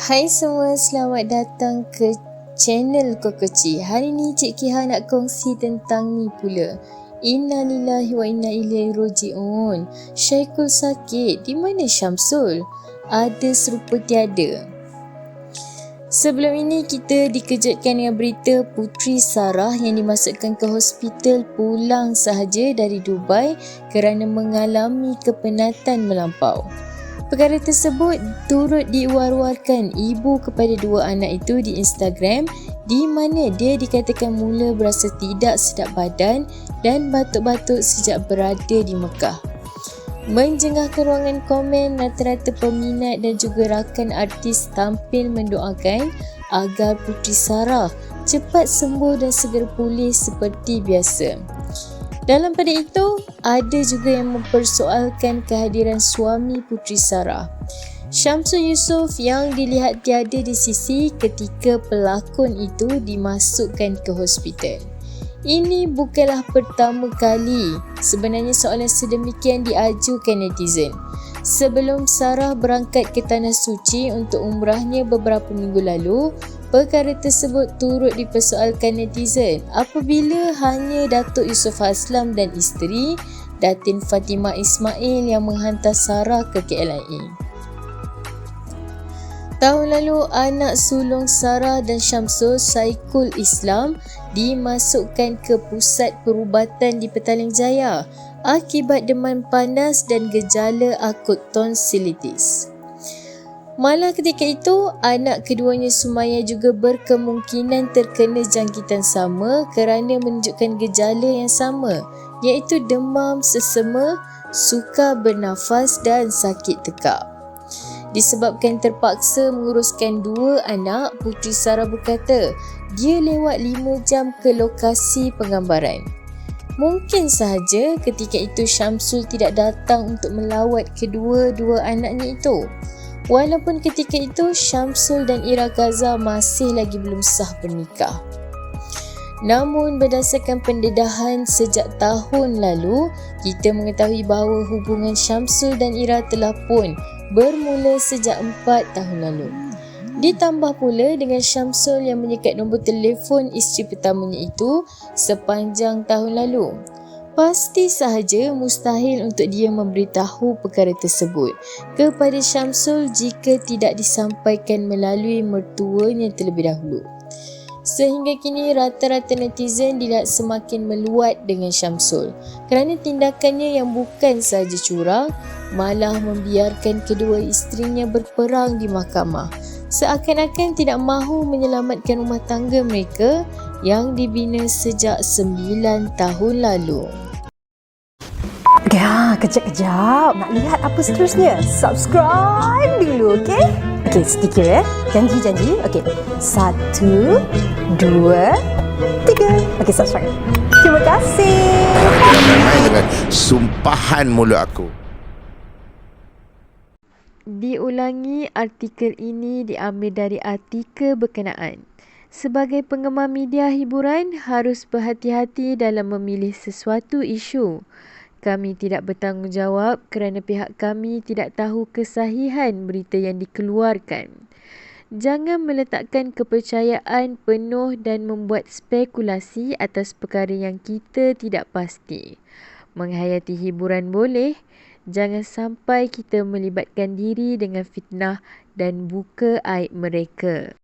Hai semua, selamat datang ke channel Kokoci. Hari ni Cik Kiha nak kongsi tentang ni pula. Inna lillahi wa inna ilaihi roji'un. Syaikul sakit, di mana Syamsul? Ada serupa tiada. Sebelum ini kita dikejutkan dengan berita Puteri Sarah yang dimasukkan ke hospital pulang sahaja dari Dubai kerana mengalami kepenatan melampau. Perkara tersebut turut diwar-warkan ibu kepada dua anak itu di Instagram, di mana dia dikatakan mula berasa tidak sedap badan dan batuk-batuk sejak berada di Mekah. Menjengahkan ruangan komen, rata-rata peminat dan juga rakan artis tampil mendoakan agar Puteri Sarah cepat sembuh dan segera pulih seperti biasa. Dalam pada itu, ada juga yang mempersoalkan kehadiran suami Puteri Sarah, Syamsul Yusof, yang dilihat tiada di sisi ketika pelakon itu dimasukkan ke hospital. Ini bukanlah pertama kali sebenarnya soalan sedemikian diajukan netizen. Sebelum Sarah berangkat ke Tanah Suci untuk umrahnya beberapa minggu lalu, perkara tersebut turut dipersoalkan netizen apabila hanya Datuk Yusof Haslam dan isteri Datin Fatimah Ismail yang menghantar Sarah ke KLIA. Tahun lalu, anak sulung Sarah dan Syamsul, Saikul Islam, dimasukkan ke pusat perubatan di Petaling Jaya akibat demam panas dan gejala akut tonsilitis. Malah ketika itu, anak keduanya Sumaya juga berkemungkinan terkena jangkitan sama kerana menunjukkan gejala yang sama, iaitu demam, sesema, sukar bernafas dan sakit tekak. Disebabkan terpaksa menguruskan dua anak, Puteri Sarah berkata dia lewat 5 jam ke lokasi penggambaran. Mungkin sahaja ketika itu Syamsul tidak datang untuk melawat kedua-dua anaknya itu. Walaupun ketika itu Syamsul dan Ira Gaza masih lagi belum sah bernikah. Namun berdasarkan pendedahan sejak tahun lalu, kita mengetahui bahawa hubungan Syamsul dan Ira telah pun bermula sejak 4 tahun lalu. Ditambah pula dengan Syamsul yang menyekat nombor telefon isteri pertamanya itu sepanjang tahun lalu. Pasti sahaja mustahil untuk dia memberitahu perkara tersebut kepada Syamsul jika tidak disampaikan melalui mertuanya terlebih dahulu. Sehingga kini rata-rata netizen dilihat semakin meluat dengan Syamsul kerana tindakannya yang bukan sahaja curang, malah membiarkan kedua isterinya berperang di mahkamah, seakan-akan tidak mahu menyelamatkan rumah tangga mereka yang dibina sejak 9 tahun lalu. Ya, kejap-kejap. Nak lihat apa seterusnya? Subscribe dulu, okey? Okey, sedikit ya. Janji. Okey. 1, 2, 3. Okey, subscribe. Terima kasih. Jangan main-main dengan sumpahan mulut aku. Diulangi, artikel ini diambil dari artikel berkenaan. Sebagai penggemar media hiburan, harus berhati-hati dalam memilih sesuatu isu. Kami tidak bertanggungjawab kerana pihak kami tidak tahu kesahihan berita yang dikeluarkan. Jangan meletakkan kepercayaan penuh dan membuat spekulasi atas perkara yang kita tidak pasti. Menghayati hiburan boleh, jangan sampai kita melibatkan diri dengan fitnah dan buka aib mereka.